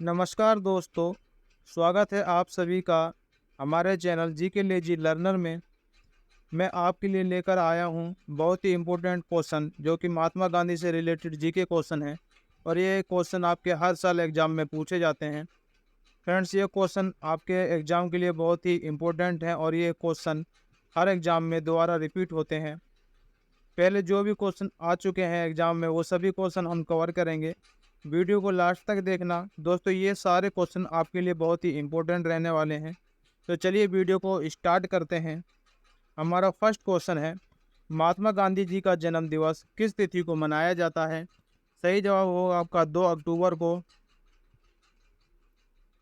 नमस्कार दोस्तों, स्वागत है आप सभी का हमारे चैनल जी के लेजी लर्नर में। मैं आपके लिए लेकर आया हूं बहुत ही इम्पोर्टेंट क्वेश्चन जो कि महात्मा गांधी से रिलेटेड जी के क्वेश्चन है और ये क्वेश्चन आपके हर साल एग्ज़ाम में पूछे जाते हैं। फ्रेंड्स, ये क्वेश्चन आपके एग्ज़ाम के लिए बहुत ही इम्पोर्टेंट है और ये क्वेश्चन हर एग्ज़ाम में दोबारा रिपीट होते हैं। पहले जो भी क्वेश्चन आ चुके हैं एग्ज़ाम में वो सभी क्वेश्चन हम कवर करेंगे। वीडियो को लास्ट तक देखना दोस्तों, ये सारे क्वेश्चन आपके लिए बहुत ही इम्पोर्टेंट रहने वाले हैं। तो चलिए वीडियो को स्टार्ट करते हैं। हमारा फर्स्ट क्वेश्चन है, महात्मा गांधी जी का जन्म दिवस किस तिथि को मनाया जाता है? सही जवाब होगा आपका 2 अक्टूबर को।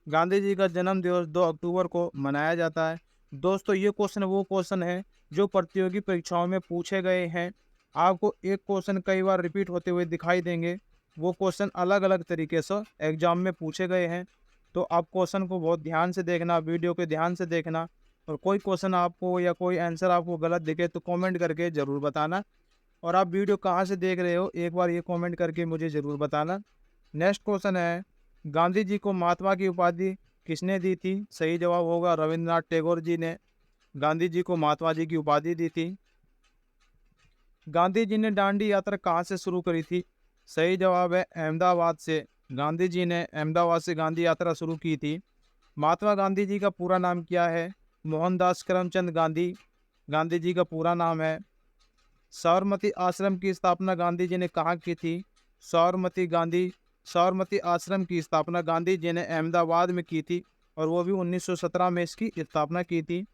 गांधी जी का जन्म दिवस 2 अक्टूबर को मनाया जाता है। दोस्तों, ये क्वेश्चन वो क्वेश्चन है जो प्रतियोगी परीक्षाओं में पूछे गए हैं। आपको एक क्वेश्चन कई बार रिपीट होते हुए दिखाई देंगे। वो क्वेश्चन अलग अलग तरीके से एग्जाम में पूछे गए हैं। तो आप क्वेश्चन को बहुत ध्यान से देखना, वीडियो के ध्यान से देखना। और कोई क्वेश्चन आपको या कोई आंसर आपको गलत दिखे तो कमेंट करके ज़रूर बताना। और आप वीडियो कहाँ से देख रहे हो एक बार ये कमेंट करके मुझे ज़रूर बताना। नेक्स्ट क्वेश्चन है, गांधी जी को महात्मा की उपाधि किसने दी थी? सही जवाब होगा रविंद्रनाथ टैगोर जी ने गांधी जी को महात्मा जी की उपाधि दी थी। गांधी जी ने दांडी यात्रा कहाँ से शुरू करी थी? सही जवाब है अहमदाबाद से। गांधी जी ने अहमदाबाद से गांधी यात्रा शुरू की थी। महात्मा गांधी जी का पूरा नाम क्या है? मोहनदास करमचंद गांधी गांधी जी का पूरा नाम है। साबरमती आश्रम की स्थापना गांधी जी ने कहाँ की थी? साबरमती आश्रम की स्थापना गांधी जी ने अहमदाबाद में की थी और वो भी 1917 में इसकी स्थापना की थी।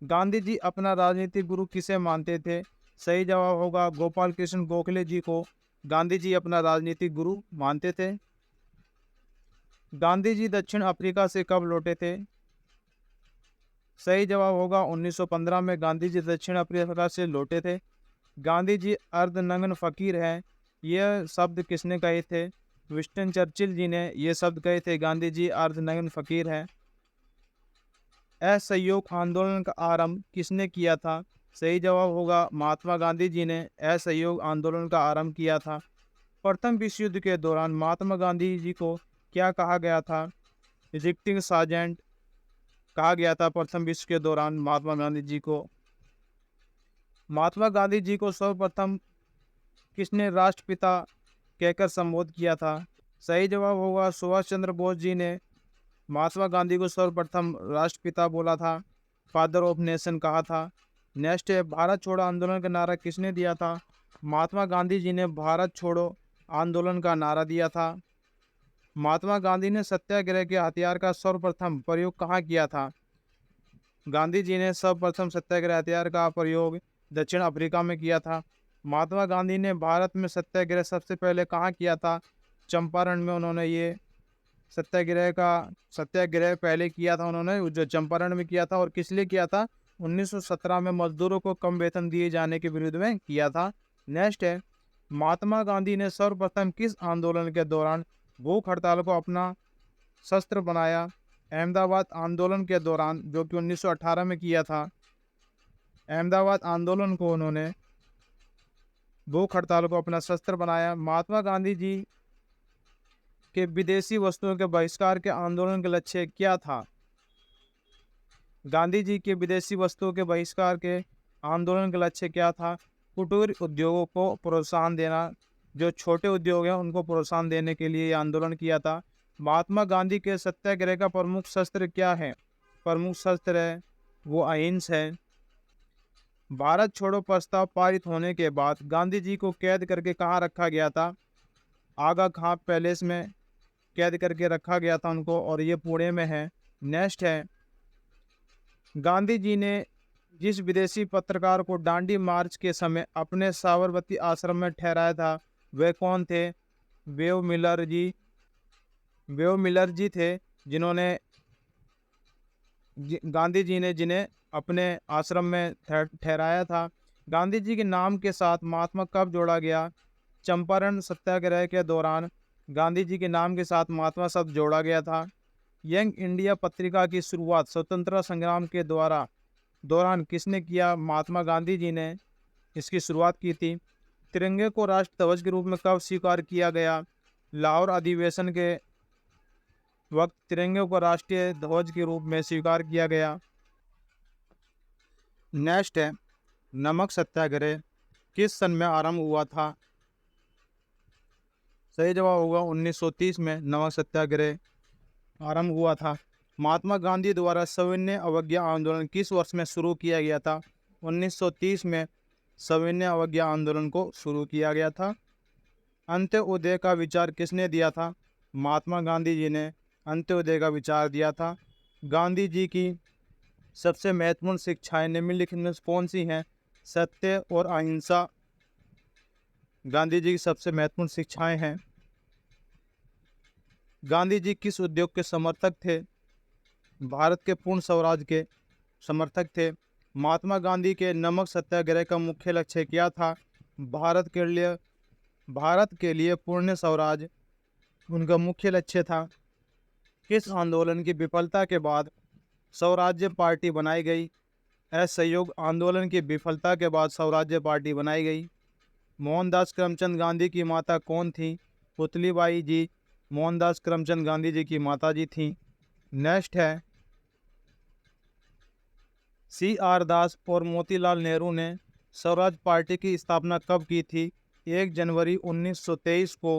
गांधी जी अपना राजनीतिक गुरु किसे मानते थे? सही जवाब होगा गोपाल कृष्ण गोखले जी को गांधी जी अपना राजनीतिक गुरु मानते थे। गांधी जी दक्षिण अफ्रीका से कब लौटे थे? सही जवाब होगा 1915 में गांधी जी दक्षिण अफ्रीका से लौटे थे। गांधी जी अर्धनग्न फकीर हैं, यह शब्द किसने कहे थे? विंस्टन चर्चिल जी ने यह शब्द कहे थे, गांधी जी अर्धनग्न फकीर हैं। असहयोग आंदोलन का आरंभ किसने किया था? सही जवाब होगा महात्मा गांधी जी ने असहयोग आंदोलन का आरंभ किया था। प्रथम विश्व युद्ध के दौरान महात्मा गांधी जी को क्या कहा गया था? रिजिक्टिंग सार्जेंट कहा गया था प्रथम विश्व के दौरान महात्मा गांधी जी को। महात्मा गांधी जी को सर्वप्रथम किसने राष्ट्रपिता कहकर संबोधित किया था? सही जवाब होगा सुभाष चंद्र बोस जी ने महात्मा गांधी को सर्वप्रथम राष्ट्रपिता बोला था, फादर ऑफ नेशन कहा था। नेक्स्ट है, भारत छोड़ो आंदोलन का नारा किसने दिया था? महात्मा गांधी जी ने भारत छोड़ो आंदोलन का नारा दिया था। महात्मा गांधी ने सत्याग्रह के हथियार का सर्वप्रथम प्रयोग कहाँ किया था? गांधी जी ने सर्वप्रथम सत्याग्रह हथियार का प्रयोग दक्षिण अफ्रीका में किया था। महात्मा गांधी ने भारत में सत्याग्रह सबसे पहले कहाँ किया था? चंपारण में उन्होंने ये सत्याग्रह पहले किया था, उन्होंने जो चंपारण में किया था। और किस लिए किया था? 1917 में मजदूरों को कम वेतन दिए जाने के विरुद्ध में किया था। नेक्स्ट है, महात्मा गांधी ने सर्वप्रथम किस आंदोलन के दौरान भूख हड़ताल को अपना शस्त्र बनाया? अहमदाबाद आंदोलन के दौरान, जो कि 1918 में किया था। अहमदाबाद आंदोलन को उन्होंने भूख हड़ताल को अपना शस्त्र बनाया। महात्मा गांधी जी के विदेशी वस्तुओं के बहिष्कार के आंदोलन का लक्ष्य क्या था? गांधी जी के विदेशी वस्तुओं के बहिष्कार के आंदोलन का लक्ष्य क्या था? कुटीर उद्योगों को प्रोत्साहन देना, जो छोटे उद्योग हैं उनको प्रोत्साहन देने के लिए ये आंदोलन किया था। महात्मा गांधी के सत्याग्रह का प्रमुख शस्त्र क्या है? प्रमुख शस्त्र है वो अहिंसा है। भारत छोड़ो प्रस्ताव पारित होने के बाद गांधी जी को कैद करके कहाँ रखा गया था? आगा खां पैलेस में कैद करके रखा गया था उनको, और ये पुणे में है। नेक्स्ट है, गांधी जी ने जिस विदेशी पत्रकार को दांडी मार्च के समय अपने साबरमती आश्रम में ठहराया था वे कौन थे? वेव मिलर जी। वेव मिलर जी थे जिन्होंने गांधी जी ने जिन्हें अपने आश्रम में ठहराया था। गांधी जी के नाम के साथ महात्मा कब जोड़ा गया? चंपारण सत्याग्रह के दौरान गांधी जी के नाम के साथ महात्मा शब्द जोड़ा गया था। यंग इंडिया पत्रिका की शुरुआत स्वतंत्रता संग्राम के दौरान किसने किया? महात्मा गांधी जी ने इसकी शुरुआत की थी। तिरंगे को राष्ट्र ध्वज के रूप में कब स्वीकार किया गया? लाहौर अधिवेशन के वक्त तिरंगे को राष्ट्रीय ध्वज के रूप में स्वीकार किया गया। नेक्स्ट है, नमक सत्याग्रह किस सन में आरंभ हुआ था? सही जवाब होगा 1930 में नमक सत्याग्रह आरंभ हुआ था। महात्मा गांधी द्वारा सविनय अवज्ञा आंदोलन किस वर्ष में शुरू किया गया था? 1930 में सविनय अवज्ञा आंदोलन को शुरू किया गया था। अंत्योदय का विचार किसने दिया था? महात्मा गांधी जी ने अंत्योदय का विचार दिया था। गांधी जी की सबसे महत्वपूर्ण शिक्षाएं निम्नलिखित में कौन सी हैं? सत्य और अहिंसा गांधी जी की सबसे महत्वपूर्ण शिक्षाएं हैं। गांधी जी किस उद्योग के समर्थक थे? भारत के पूर्ण स्वराज के समर्थक थे। महात्मा गांधी के नमक सत्याग्रह का मुख्य लक्ष्य क्या था? भारत के लिए पूर्ण स्वराज उनका मुख्य लक्ष्य था। किस आंदोलन की विफलता के बाद स्वराज्य पार्टी बनाई गई? असहयोग आंदोलन की विफलता के बाद स्वराज्य पार्टी बनाई गई। मोहनदास करमचंद गांधी की माता कौन थी? पुतलीबाई जी मोहनदास करमचंद गांधी जी की माता जी थी। नेक्स्ट है, CR दास और मोतीलाल नेहरू ने स्वराज पार्टी की स्थापना कब की थी? 1 जनवरी 1923 को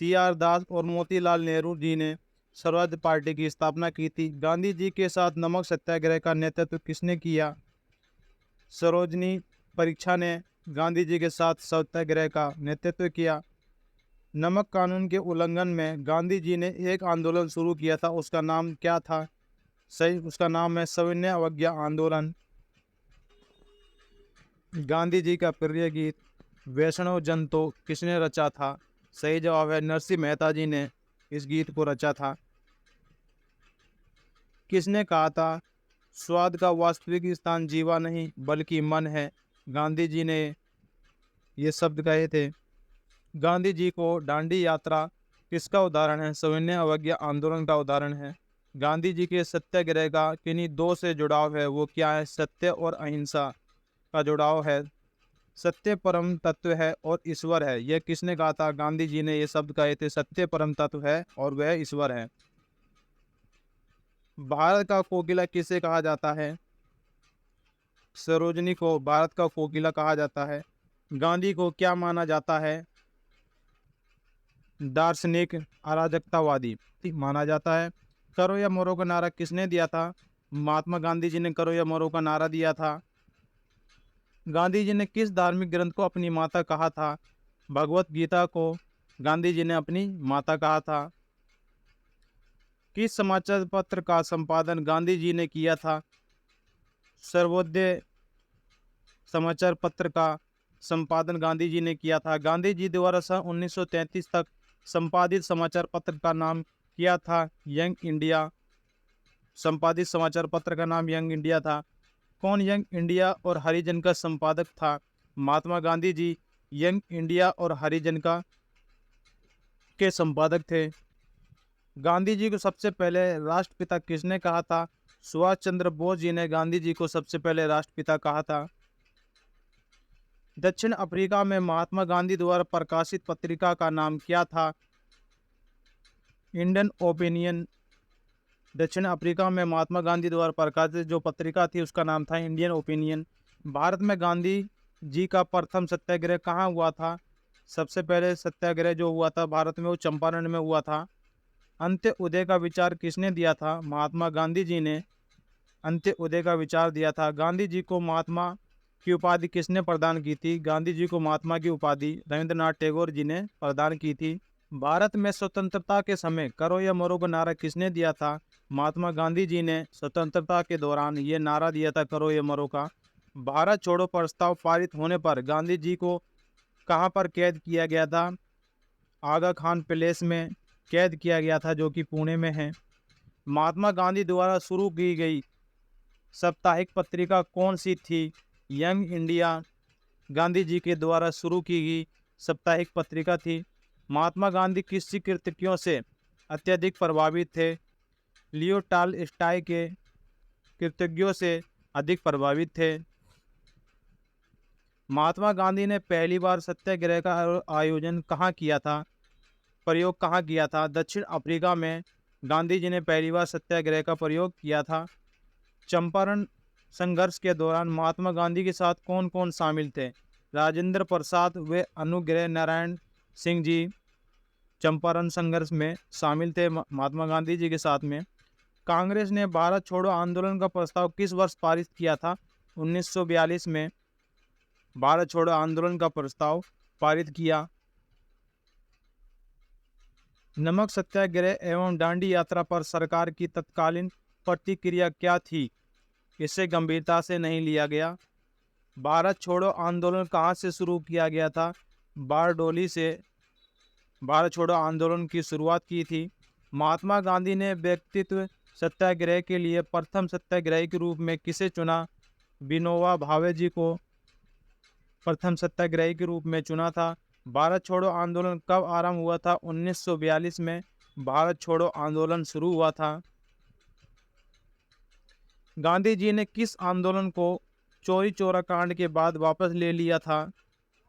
CR दास और मोतीलाल नेहरू जी ने स्वराज पार्टी की स्थापना की थी। गांधी जी के साथ नमक सत्याग्रह का नेतृत्व किसने किया? सरोजनी परीक्षा ने गांधी जी के साथ सत्याग्रह का नेतृत्व किया। नमक कानून के उल्लंघन में गांधी जी ने एक आंदोलन शुरू किया था, उसका नाम क्या था? सही, उसका नाम है सविनय अवज्ञा आंदोलन। गांधी जी का प्रिय गीत वैष्णव जन तो किसने रचा था? सही जवाब है नरसिंह मेहता जी ने इस गीत को रचा था। किसने कहा था स्वाद का वास्तविक स्थान जीवा नहीं बल्कि मन है? गांधी जी ने ये शब्द कहे थे। गांधी जी को दांडी यात्रा किसका उदाहरण है? सविनय अवज्ञा आंदोलन का उदाहरण है। गांधी जी के सत्याग्रह का किन्हीं दो से जुड़ाव है, वो क्या है? सत्य और अहिंसा का जुड़ाव है। सत्य परम तत्व है और ईश्वर है, यह किसने कहा था? गांधी जी ने ये शब्द कहे थे, सत्य परम तत्व है और वह ईश्वर है। भारत का कोकिला किसे कहा जाता है? सरोजनी को भारत का कोकिला कहा जाता है। गांधी को क्या माना जाता है? दार्शनिक अराजकतावादी माना जाता है। करो या मरो का नारा किसने दिया था? महात्मा गांधी जी ने करो या मरो का नारा दिया था। गांधी जी ने किस धार्मिक ग्रंथ को अपनी माता कहा था? भगवत गीता को गांधी जी ने अपनी माता कहा था। किस समाचार पत्र का संपादन गांधी जी ने किया था? सर्वोदय समाचार पत्र का संपादन गांधी जी ने किया था। गांधी जी द्वारा सन 1933 तक संपादित समाचार पत्र का नाम क्या था? Young India. संपादित समाचार पत्र का नाम यंग इंडिया था। कौन यंग इंडिया और हरिजन का संपादक था? महात्मा गांधी जी यंग इंडिया और हरिजन का के संपादक थे। गांधी जी को सबसे पहले राष्ट्रपिता किसने कहा था? सुभाष चंद्र बोस जी ने गांधी जी को सबसे पहले राष्ट्रपिता कहा था। दक्षिण अफ्रीका में महात्मा गांधी द्वारा प्रकाशित पत्रिका का नाम क्या था? Indian opinion. दक्षिण अफ्रीका में महात्मा गांधी द्वारा प्रकाशित जो पत्रिका थी उसका नाम था इंडियन ओपिनियन। भारत में गांधी जी का प्रथम सत्याग्रह कहाँ हुआ था? सबसे पहले सत्याग्रह जो हुआ था भारत में वो चंपारण में हुआ था। अंत्योदय का विचार किसने दिया था? महात्मा गांधी जी ने अंत्योदय का विचार दिया था। गांधी जी को महात्मा की उपाधि किसने प्रदान की थी? गांधी जी को महात्मा की उपाधि रविंद्रनाथ टैगोर जी ने प्रदान की थी। भारत में स्वतंत्रता के समय करो या मरो का नारा किसने दिया था? महात्मा गांधी जी ने स्वतंत्रता के दौरान ये नारा दिया था, करो या मरो का। भारत छोड़ो प्रस्ताव पारित होने पर गांधी जी को कहाँ पर कैद किया गया था? आगा खान पैलेस में कैद किया गया था, जो कि पुणे में है। महात्मा गांधी द्वारा शुरू की गई साप्ताहिक पत्रिका कौन सी थी? यंग इंडिया गांधी जी के द्वारा शुरू की गई साप्ताहिक पत्रिका थी। महात्मा गांधी किस कृतियों से अत्यधिक प्रभावित थे? लियो टॉलस्टॉय के कृतियों से अधिक प्रभावित थे। महात्मा गांधी ने पहली बार सत्याग्रह का आयोजन कहाँ किया था? प्रयोग कहाँ किया था? दक्षिण अफ्रीका में गांधी जी ने पहली बार सत्याग्रह का प्रयोग किया था। चंपारण संघर्ष के दौरान महात्मा गांधी के साथ कौन कौन शामिल थे? राजेंद्र प्रसाद व अनुग्रह नारायण सिंह जी चंपारण संघर्ष में शामिल थे महात्मा गांधी जी के साथ में। कांग्रेस ने भारत छोड़ो आंदोलन का प्रस्ताव किस वर्ष पारित किया था? 1942 में भारत छोड़ो आंदोलन का प्रस्ताव पारित किया। नमक सत्याग्रह एवं दांडी यात्रा पर सरकार की तत्कालीन प्रतिक्रिया क्या थी? इसे गंभीरता से नहीं लिया गया। भारत छोड़ो आंदोलन कहाँ से शुरू किया गया था? बारडोली से भारत छोड़ो आंदोलन की शुरुआत की थी। महात्मा गांधी ने व्यक्तित्व सत्याग्रह के लिए प्रथम सत्याग्रही के रूप में किसे चुना? विनोबा भावे जी को प्रथम सत्याग्रही के रूप में चुना था। भारत छोड़ो आंदोलन कब आरंभ हुआ था? 1942 में भारत छोड़ो आंदोलन शुरू हुआ था। गांधी जी ने किस आंदोलन को चौरी चौरा कांड के बाद वापस ले लिया था?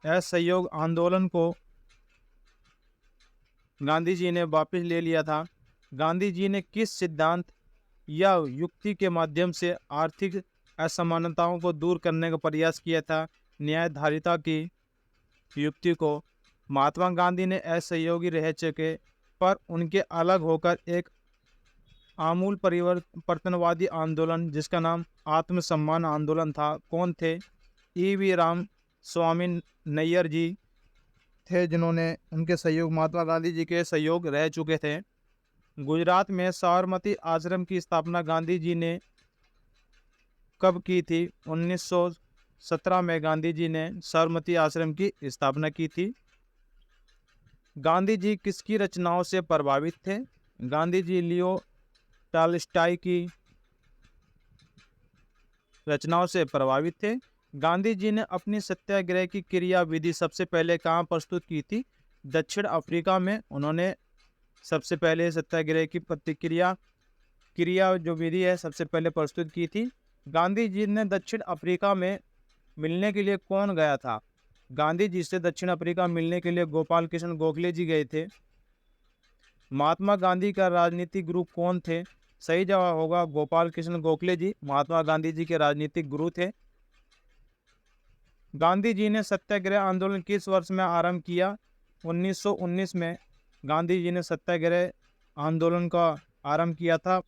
असहयोग आंदोलन को गांधी जी ने वापस ले लिया था। गांधी जी ने किस सिद्धांत या युक्ति के माध्यम से आर्थिक असमानताओं को दूर करने का प्रयास किया था? न्यायधारिता की युक्ति को। महात्मा गांधी ने असहयोगी रह चुके पर उनके अलग होकर एक आमूल परिवर्तनवादी आंदोलन जिसका नाम आत्मसम्मान आंदोलन था, कौन थे? ईवी राम स्वामी नैयर जी थे, जिन्होंने उनके सहयोग महात्मा गांधी जी के सहयोग रह चुके थे। गुजरात में साबरमती आश्रम की स्थापना गांधी जी ने कब की थी? 1917 में गांधी जी ने साबरमती आश्रम की स्थापना की थी। गांधी जी किसकी रचनाओं से प्रभावित थे? गांधी जी लियो टॉल्स्टॉय की रचनाओं से प्रभावित थे। गांधी जी ने अपनी सत्याग्रह की क्रिया विधि सबसे पहले कहाँ प्रस्तुत की थी? दक्षिण अफ्रीका में उन्होंने सबसे पहले सत्याग्रह की क्रिया जो विधि है सबसे पहले प्रस्तुत की थी। गांधी जी ने दक्षिण अफ्रीका में मिलने के लिए कौन गया था? गांधी जी से दक्षिण अफ्रीका मिलने के लिए गोपाल कृष्ण गोखले जी गए थे। महात्मा गांधी का राजनीतिक गुरु कौन थे? सही जवाब होगा गोपाल कृष्ण गोखले जी महात्मा गांधी जी के राजनीतिक गुरु थे। गांधी जी ने सत्याग्रह आंदोलन किस वर्ष में आरंभ किया? 1919 में गांधी जी ने सत्याग्रह आंदोलन का आरंभ किया था।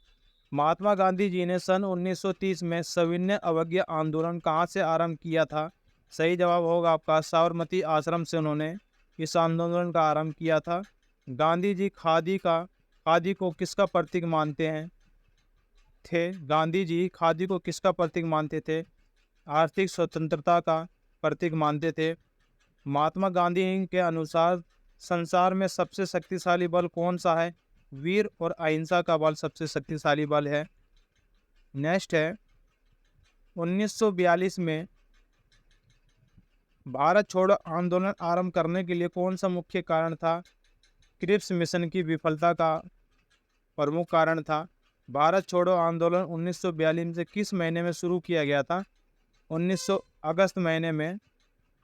महात्मा गांधी जी ने सन 1930 में सविनय अवज्ञा आंदोलन कहाँ से आरंभ किया था? सही जवाब होगा आपका साबरमती आश्रम से उन्होंने इस आंदोलन का आरंभ किया था। गांधी जी खादी को किसका प्रतीक मानते थे? गांधी जी खादी को किसका प्रतीक मानते थे? आर्थिक स्वतंत्रता का प्रतीक मानते थे। महात्मा गांधी के अनुसार संसार में सबसे शक्तिशाली बल कौन सा है? वीर और अहिंसा का बल सबसे शक्तिशाली बल है। नेक्स्ट है 1942 में भारत छोड़ो आंदोलन आरंभ करने के लिए कौन सा मुख्य कारण था? क्रिप्स मिशन की विफलता का प्रमुख कारण था। भारत छोड़ो आंदोलन 1942 से किस महीने में शुरू किया गया था? 1900 अगस्त महीने में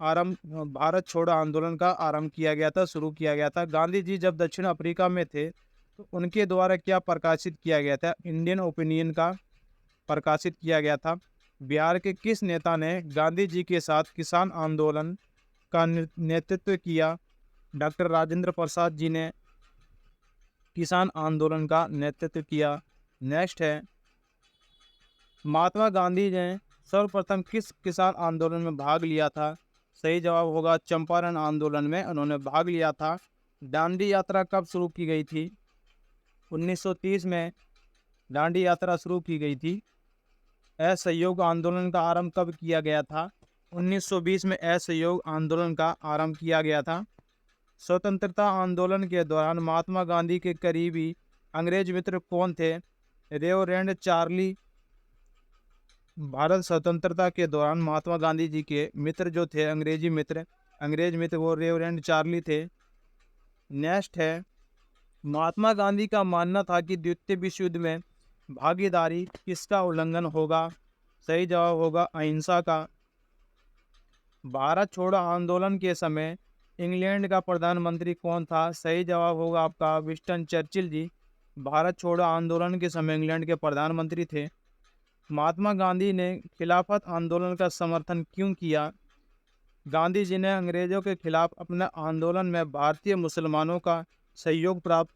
भारत छोड़ो आंदोलन का आरंभ किया गया था, शुरू किया गया था। गांधी जी जब दक्षिण अफ्रीका में थे तो उनके द्वारा क्या प्रकाशित किया गया था? इंडियन ओपिनियन का प्रकाशित किया गया था। बिहार के किस नेता ने गांधी जी के साथ किसान आंदोलन का नेतृत्व किया? डॉक्टर राजेंद्र प्रसाद जी ने किसान आंदोलन का नेतृत्व किया। नेक्स्ट है महात्मा गांधी ने सर्वप्रथम किस किसान आंदोलन में भाग लिया था? सही जवाब होगा चंपारण आंदोलन में उन्होंने भाग लिया था। दांडी यात्रा कब शुरू की गई थी? 1930 में दांडी यात्रा शुरू की गई थी। असहयोग आंदोलन का आरंभ कब किया गया था? 1920 में असहयोग आंदोलन का आरंभ किया गया था। स्वतंत्रता आंदोलन के दौरान महात्मा गांधी के करीबी अंग्रेज मित्र कौन थे? Reverend Charlie. भारत स्वतंत्रता के दौरान महात्मा गांधी जी के मित्र जो थे अंग्रेज मित्र वो रेवरेंड चार्ली थे। नेक्स्ट है महात्मा गांधी का मानना था कि द्वितीय विश्व युद्ध में भागीदारी किसका उल्लंघन होगा? सही जवाब होगा अहिंसा का। भारत छोड़ो आंदोलन के समय इंग्लैंड का प्रधानमंत्री कौन था? सही जवाब होगा आपका विंस्टन चर्चिल जी। भारत छोड़ो आंदोलन के समय इंग्लैंड के प्रधानमंत्री थे। महात्मा गांधी ने खिलाफत आंदोलन का समर्थन क्यों किया? गांधी जी ने अंग्रेजों के खिलाफ अपने आंदोलन में भारतीय मुसलमानों का सहयोग प्राप्त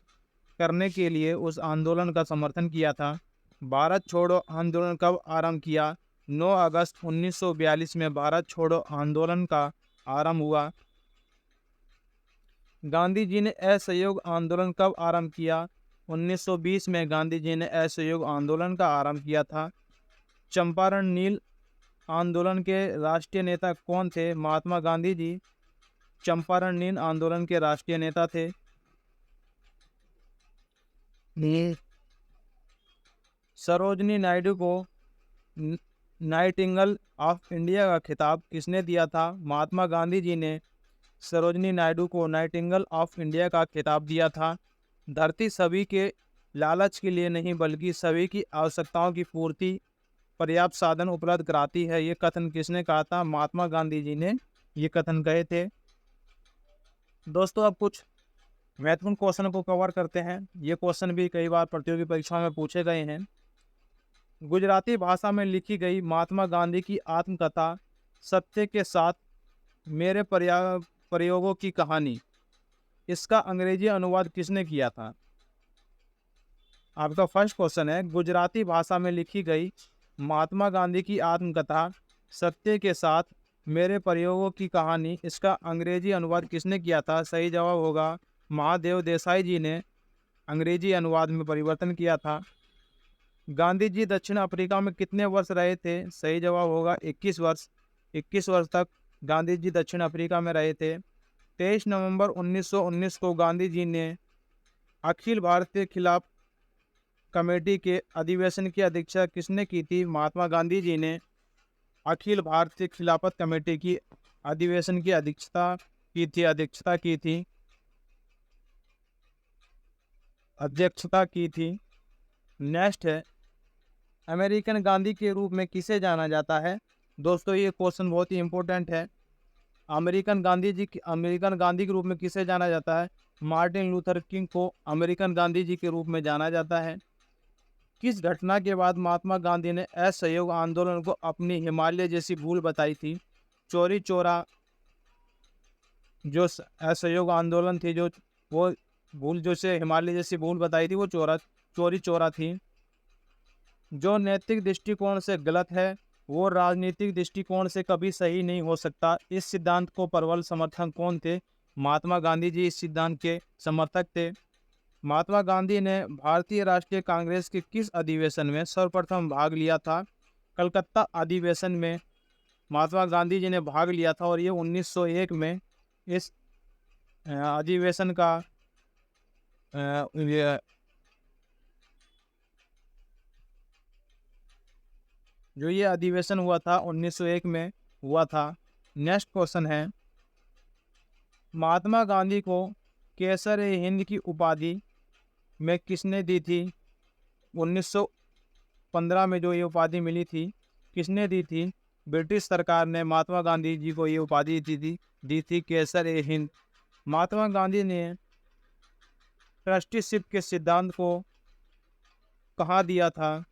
करने के लिए उस आंदोलन का समर्थन किया था। भारत छोड़ो आंदोलन कब आरंभ किया? 9 अगस्त 1942 में भारत छोड़ो आंदोलन का आरंभ हुआ। गांधी जी ने असहयोग आंदोलन कब आरंभ किया? 1920 में गांधी जी ने असहयोग आंदोलन का आरंभ किया था। चंपारण नील आंदोलन के राष्ट्रीय नेता कौन थे? महात्मा गांधी जी चंपारण नील आंदोलन के राष्ट्रीय नेता थे। सरोजनी नायडू को नाइटिंगेल ऑफ इंडिया का खिताब किसने दिया था? महात्मा गांधी जी ने सरोजनी नायडू को नाइटिंगेल ऑफ इंडिया का खिताब दिया था। धरती सभी के लालच के लिए नहीं बल्कि सभी की आवश्यकताओं की पूर्ति पर्याप्त साधन उपलब्ध कराती है, ये कथन किसने कहा था? महात्मा गांधी जी ने ये कथन कहे थे। दोस्तों अब कुछ महत्वपूर्ण क्वेश्चन को कवर करते हैं। ये क्वेश्चन भी कई बार प्रतियोगी परीक्षाओं में पूछे गए हैं। गुजराती भाषा में लिखी गई महात्मा गांधी की आत्मकथा सत्य के साथ मेरे प्रयोगों की कहानी, इसका अंग्रेजी अनुवाद किसने किया था? आपका फर्स्ट क्वेश्चन है, गुजराती भाषा में लिखी गई महात्मा गांधी की आत्मकथा सत्य के साथ मेरे प्रयोगों की कहानी, इसका अंग्रेजी अनुवाद किसने किया था? सही जवाब होगा महादेव देसाई जी ने अंग्रेजी अनुवाद में परिवर्तन किया था। गांधी जी दक्षिण अफ्रीका में कितने वर्ष रहे थे? सही जवाब होगा 21 वर्ष। 21 वर्ष तक गांधी जी दक्षिण अफ्रीका में रहे थे। 23 नवंबर 1919 को गांधी जी ने अखिल भारतीय खिलाफ कमेटी के अधिवेशन की अध्यक्षता किसने की थी? महात्मा गांधी जी ने अखिल भारतीय खिलाफत कमेटी की अधिवेशन की अध्यक्षता की थी। नेक्स्ट है, अमेरिकन गांधी के रूप में किसे जाना जाता है? दोस्तों ये क्वेश्चन बहुत ही इंपॉर्टेंट है। अमेरिकन गांधी के रूप में किसे जाना जाता है? मार्टिन लूथर किंग को अमेरिकन गांधी जी के रूप में जाना जाता है। किस घटना के बाद महात्मा गांधी ने असहयोग आंदोलन को अपनी हिमालय जैसी भूल बताई थी? चौरी चौरा जो असहयोग आंदोलन थी, जो वो भूल जो से हिमालय जैसी भूल बताई थी, वो चौरी चौरा थी। जो नैतिक दृष्टिकोण से गलत है वो राजनीतिक दृष्टिकोण से कभी सही नहीं हो सकता, इस सिद्धांत को प्रबल समर्थक कौन थे? महात्मा गांधी जी इस सिद्धांत के समर्थक थे। महात्मा गांधी ने भारतीय राष्ट्रीय कांग्रेस के किस अधिवेशन में सर्वप्रथम भाग लिया था? कलकत्ता अधिवेशन में महात्मा गांधी जी ने भाग लिया था और ये 1901 में इस अधिवेशन का ये अधिवेशन हुआ था 1901 में हुआ था। नेक्स्ट क्वेश्चन है, महात्मा गांधी को केसर ए हिंद की उपाधि में किसने दी थी? 1915 में जो ये उपाधि मिली थी, किसने दी थी? ब्रिटिश सरकार ने महात्मा गांधी जी को ये उपाधि दी थी केसर ए हिंद। महात्मा गांधी ने ट्रस्टीशिप के सिद्धांत को कहाँ दिया था?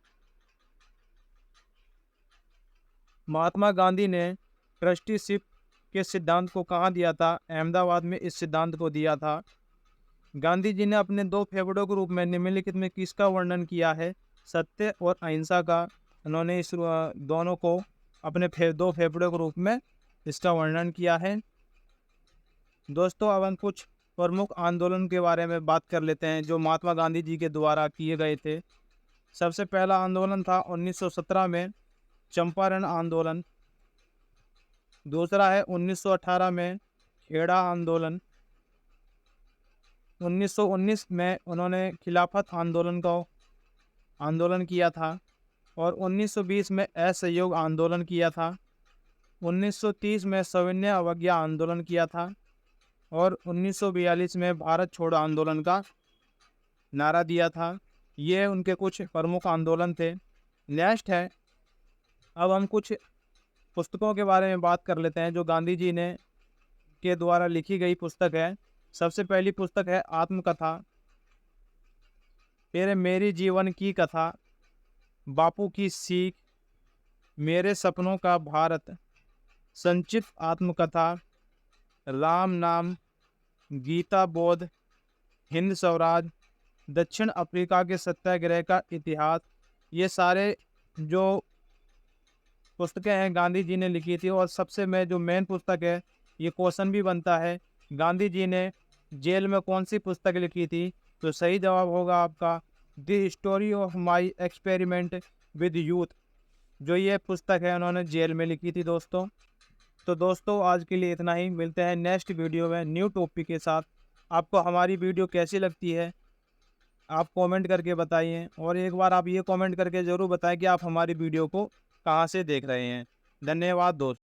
महात्मा गांधी ने ट्रस्टीशिप के सिद्धांत को कहाँ दिया था? अहमदाबाद में इस सिद्धांत को दिया था। गांधी जी ने अपने दो फेफड़ों के रूप में निम्नलिखित में किसका वर्णन किया है? सत्य और अहिंसा का। उन्होंने इस दोनों को अपने दो फेफड़ों के रूप में इसका वर्णन किया है। दोस्तों अब हम कुछ प्रमुख आंदोलन के बारे में बात कर लेते हैं जो महात्मा गांधी जी के द्वारा किए गए थे। सबसे पहला आंदोलन था 1917 में चंपारण आंदोलन। दूसरा है 1918 में खेड़ा आंदोलन। 1919 में उन्होंने खिलाफत आंदोलन किया था और 1920 में असहयोग आंदोलन किया था। 1930 में सविनय अवज्ञा आंदोलन किया था और 1942 में भारत छोड़ो आंदोलन का नारा दिया था। ये उनके कुछ प्रमुख आंदोलन थे। नेक्स्ट है, अब हम कुछ पुस्तकों के बारे में बात कर लेते हैं जो गांधी जी ने के द्वारा लिखी गई पुस्तक है? सबसे पहली पुस्तक है आत्मकथा, फिर है मेरी जीवन की कथा, बापू की सीख, मेरे सपनों का भारत, संचित आत्मकथा, राम नाम, गीता बोध, हिंद स्वराज, दक्षिण अफ्रीका के सत्याग्रह का इतिहास। ये सारे जो पुस्तकें हैं गांधी जी ने लिखी थी। और सबसे में जो मेन पुस्तक है, ये क्वेश्चन भी बनता है, गांधी जी ने जेल में कौन सी पुस्तक लिखी थी? तो सही जवाब होगा आपका the story of my experiment with youth. जो ये पुस्तक है उन्होंने जेल में लिखी थी दोस्तों। तो दोस्तों आज के लिए इतना ही, मिलते हैं नेक्स्ट वीडियो में न्यू टॉपिक के साथ। आपको हमारी वीडियो कैसी लगती है आप कमेंट करके बताइए, और एक बार आप ये कमेंट करके ज़रूर बताएं कि आप हमारी वीडियो को कहाँ से देख रहे हैं। धन्यवाद दोस्तों।